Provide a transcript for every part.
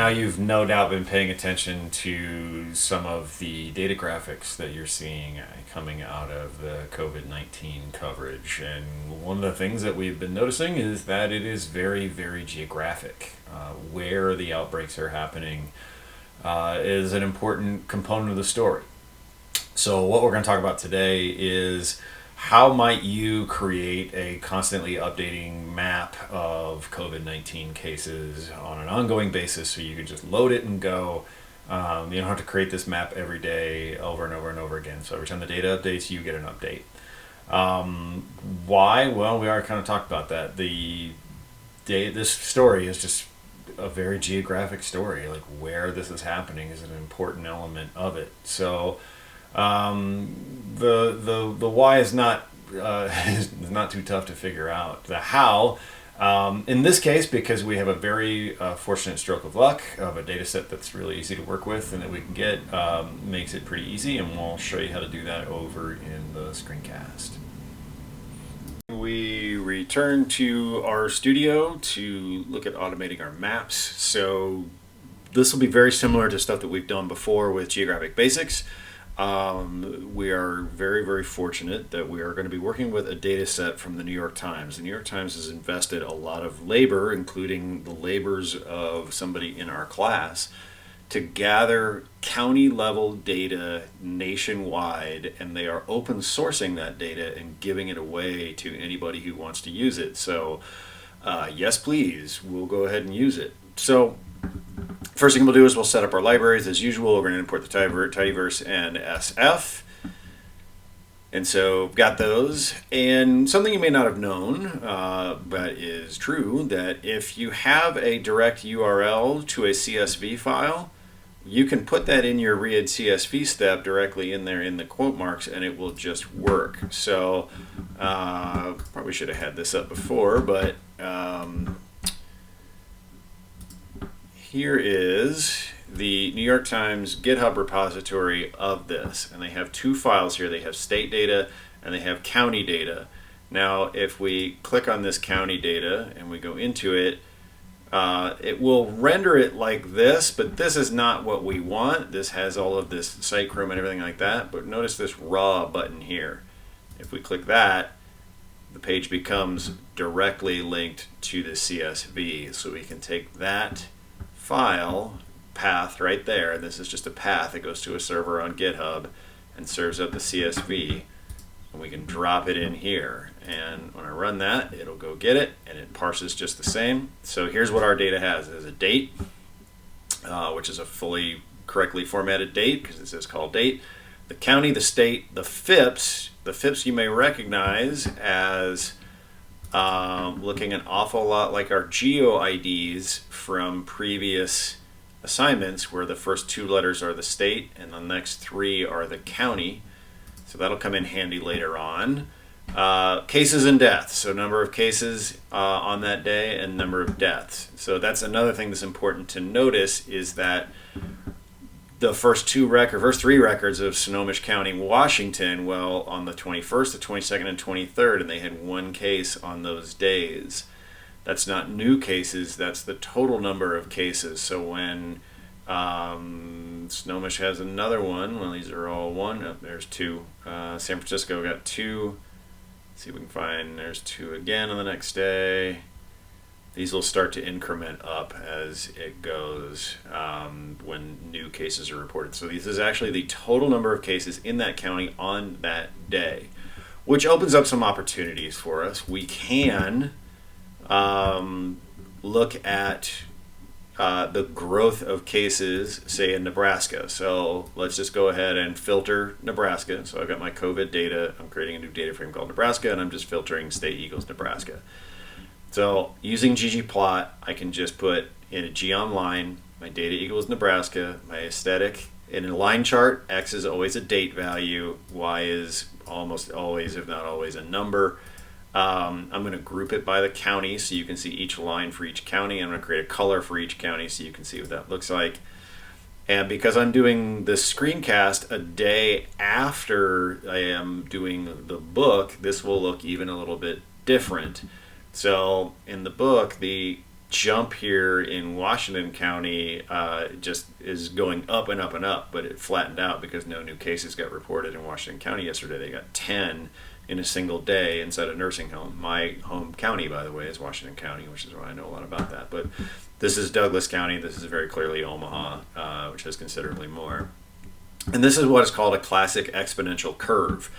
Now you've no doubt been paying attention to some of the data graphics that you're seeing coming out of the COVID-19 coverage. And one of the things that we've been noticing is that it is very, very geographic. Where the outbreaks are happening is an important component of the story. So what we're going to talk about today is how might you create a constantly updating map of COVID-19 cases on an ongoing basis so you can just load it and go. You don't have to create this map every day over and over and over again. So every time the data updates, you get an update. Why? Well, we already kind of talked about that. This story is just a very geographic story. Like where this is happening is an important element of it. So the why is not too tough to figure out. The how, in this case, because we have a very fortunate stroke of luck of a data set that's really easy to work with and that we can get, makes it pretty easy, and we'll show you how to do that over in the screencast. We return to our studio to look at automating our maps. So this will be very similar to stuff that we've done before with Geographic Basics. We are very, very fortunate that we are going to be working with a data set from the New York Times. The New York Times has invested a lot of labor, including the labors of somebody in our class, to gather county level data nationwide, and they are open sourcing that data and giving it away to anybody who wants to use it. So yes, please, we'll go ahead and use it. So first thing we'll do is we'll set up our libraries as usual. We're going to import the tidyverse and SF. And so we've got those. And something you may not have known, but is true, that if you have a direct URL to a CSV file, you can put that in your read CSV step directly in there in the quote marks, and it will just work. So probably should have had this up before, but here is the New York Times GitHub repository of this, and they have two files here. They have state data and they have county data. Now if we click on this county data and we go into it, it will render it like this, but this is not what we want. This has all of this site chrome and everything like that, but notice this raw button here. If we click that, the page becomes directly linked to the CSV, so we can take that file path right there. This is just a path that goes to a server on GitHub and serves up the CSV, and we can drop it in here, and when I run that, it'll go get it, and it parses just the same. So here's what our data has. It has a date, which is a fully correctly formatted date because it says call date, the county, the state, the FIPS. The FIPS you may recognize as looking an awful lot like our geo IDs from previous assignments, where the first two letters are the state and the next three are the county. So that'll come in handy later on. Cases and deaths, so number of cases on that day and number of deaths. So that's another thing that's important to notice, is that the first three records of Snohomish County, Washington, well, on the 21st, the 22nd, and 23rd, and they had one case on those days. That's not new cases, that's the total number of cases. So when Snohomish has another one, well, these are all one, oh, there's two. San Francisco got two. Let's see if we can find, there's two again on the next day. These will start to increment up as it goes when new cases are reported. So this is actually the total number of cases in that county on that day, which opens up some opportunities for us. We can look at the growth of cases, say in Nebraska. So let's just go ahead and filter Nebraska. So I've got my COVID data. I'm creating a new data frame called Nebraska, and I'm just filtering state equals Nebraska. So using ggplot, I can just put in a geom line, my data equals Nebraska, my aesthetic. In a line chart, X is always a date value, Y is almost always, if not always, a number. I'm going to group it by the county so you can see each line for each county. I'm going to create a color for each county so you can see what that looks like. And because I'm doing this screencast a day after I am doing the book, this will look even a little bit different. So in the book, the jump here in Washington County just is going up and up and up, but it flattened out because no new cases got reported in Washington County yesterday. They got 10 in a single day inside a nursing home. My home county, by the way, is Washington County, which is why I know a lot about that. But this is Douglas County. This is very clearly Omaha, which has considerably more. And this is what is called a classic exponential curve,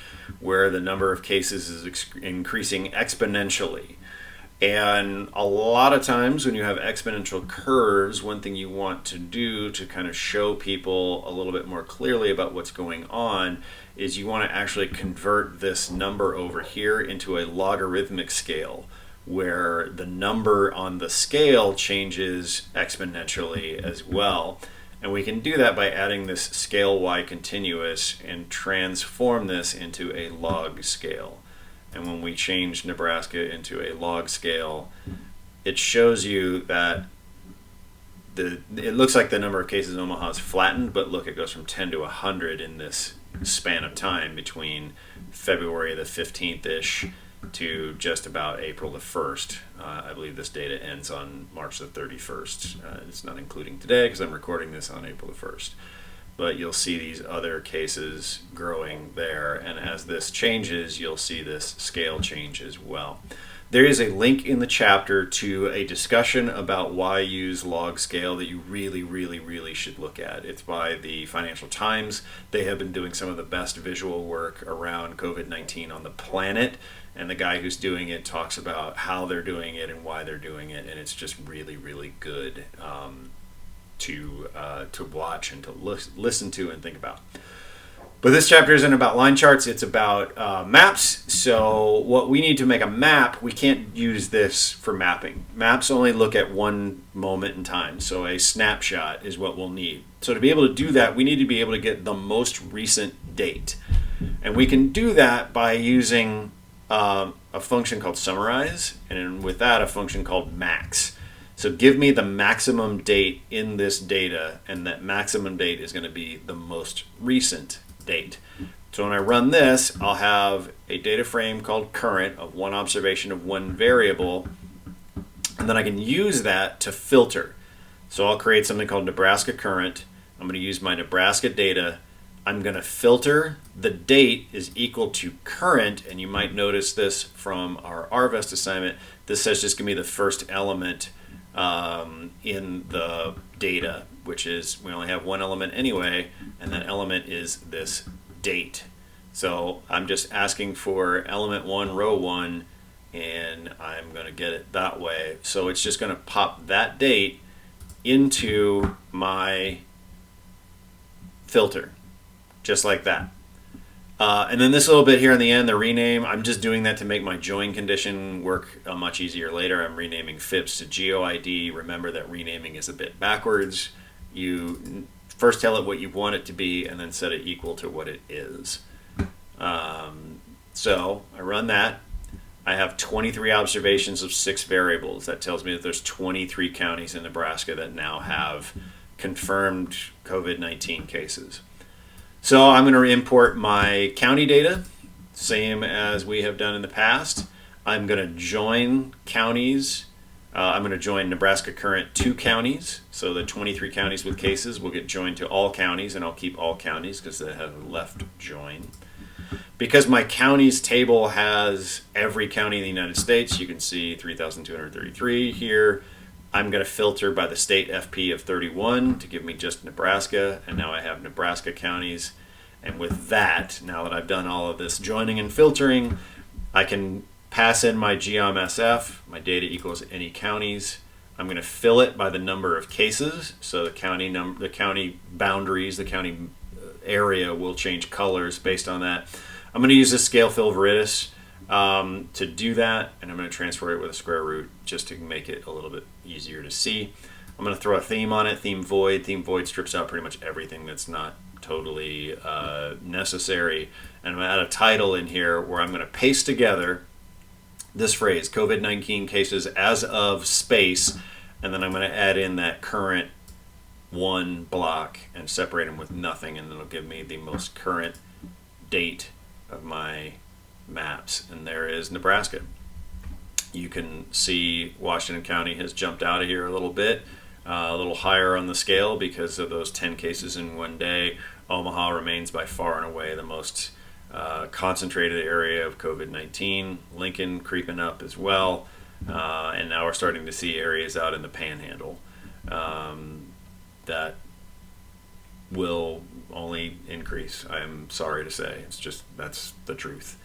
where the number of cases is increasing exponentially. And a lot of times when you have exponential curves, one thing you want to do to kind of show people a little bit more clearly about what's going on is you want to actually convert this number over here into a logarithmic scale, where the number on the scale changes exponentially as well. And we can do that by adding this scale y continuous and transform this into a log scale. And when we change Nebraska into a log scale, it shows you that it looks like the number of cases in Omaha is flattened, but look, it goes from 10 to 100 in this span of time between February the 15th-ish to just about April the 1st. I believe this data ends on March the 31st. It's not including today because I'm recording this on April the 1st. But you'll see these other cases growing there, and as this changes, you'll see this scale change as well. There is a link in the chapter to a discussion about why use log scale that you really should look at. It's by the Financial Times. They have been doing some of the best visual work around COVID-19 on the planet, and the guy who's doing it talks about how they're doing it and why they're doing it, and it's just really good to watch and to listen to and think about. But this chapter isn't about line charts, it's about maps. So what we need to make a map, we can't use this for mapping. Maps only look at one moment in time, so a snapshot is what we'll need. So to be able to do that, we need to be able to get the most recent date. And we can do that by using a function called summarize, and with that a function called max. So give me the maximum date in this data, and that maximum date is going to be the most recent date. So when I run this, I'll have a data frame called current of one observation of one variable, and then I can use that to filter. So I'll create something called Nebraska current. I'm going to use my Nebraska data. I'm going to filter the date is equal to current, and you might notice this from our RVest assignment. This says just give me the first element in the data, which is we only have one element anyway, and that element is this date. So I'm just asking for element 1, row 1, and I'm going to get it that way. So it's just going to pop that date into my filter, just like that. And then this little bit here in the end, the rename, I'm just doing that to make my join condition work much easier later. I'm renaming FIPS to GeoID. Remember that renaming is a bit backwards. You first tell it what you want it to be and then set it equal to what it is. So I run that. I have 23 observations of 6 variables. That tells me that there's 23 counties in Nebraska that now have confirmed COVID-19 cases. So I'm going to import my county data, same as we have done in the past. I'm going to join counties. I'm going to join Nebraska current to counties. So the 23 counties with cases will get joined to all counties, and I'll keep all counties because they have a left join. Because my counties table has every county in the United States, you can see 3,233 here. I'm going to filter by the state FP of 31 to give me just Nebraska, and now I have Nebraska counties. And with that, now that I've done all of this joining and filtering, I can pass in my geom_sf, my data equals any counties. I'm going to fill it by the number of cases, so the county boundaries, the county area will change colors based on that. I'm going to use this scale fill Veridis to do that, and I'm going to transfer it with a square root just to make it a little bit easier to see. I'm going to throw a theme on it, theme void. Theme void strips out pretty much everything that's not totally necessary. And I'm going to add a title in here where I'm going to paste together this phrase, COVID-19 cases as of space, and then I'm going to add in that current one block and separate them with nothing, and it'll give me the most current date of my maps, and there is Nebraska. You can see Washington County has jumped out of here a little bit, a little higher on the scale because of those 10 cases in one day. Omaha remains by far and away the most concentrated area of COVID-19. Lincoln creeping up as well. And now we're starting to see areas out in the Panhandle that will only increase. I'm sorry to say. It's just, that's the truth.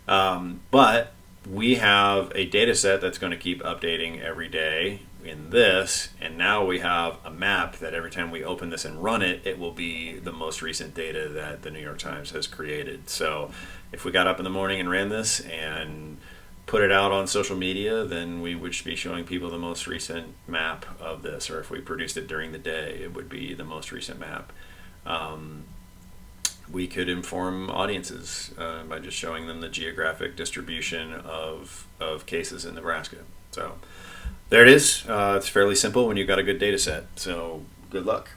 But we have a data set that's going to keep updating every day in this, and now we have a map that every time we open this and run it, it will be the most recent data that the New York Times has created. So if we got up in the morning and ran this and put it out on social media, then we would be showing people the most recent map of this, or if we produced it during the day, it would be the most recent map. We could inform audiences by just showing them the geographic distribution of cases in Nebraska. So there it is. It's fairly simple when you've got a good data set. So good luck.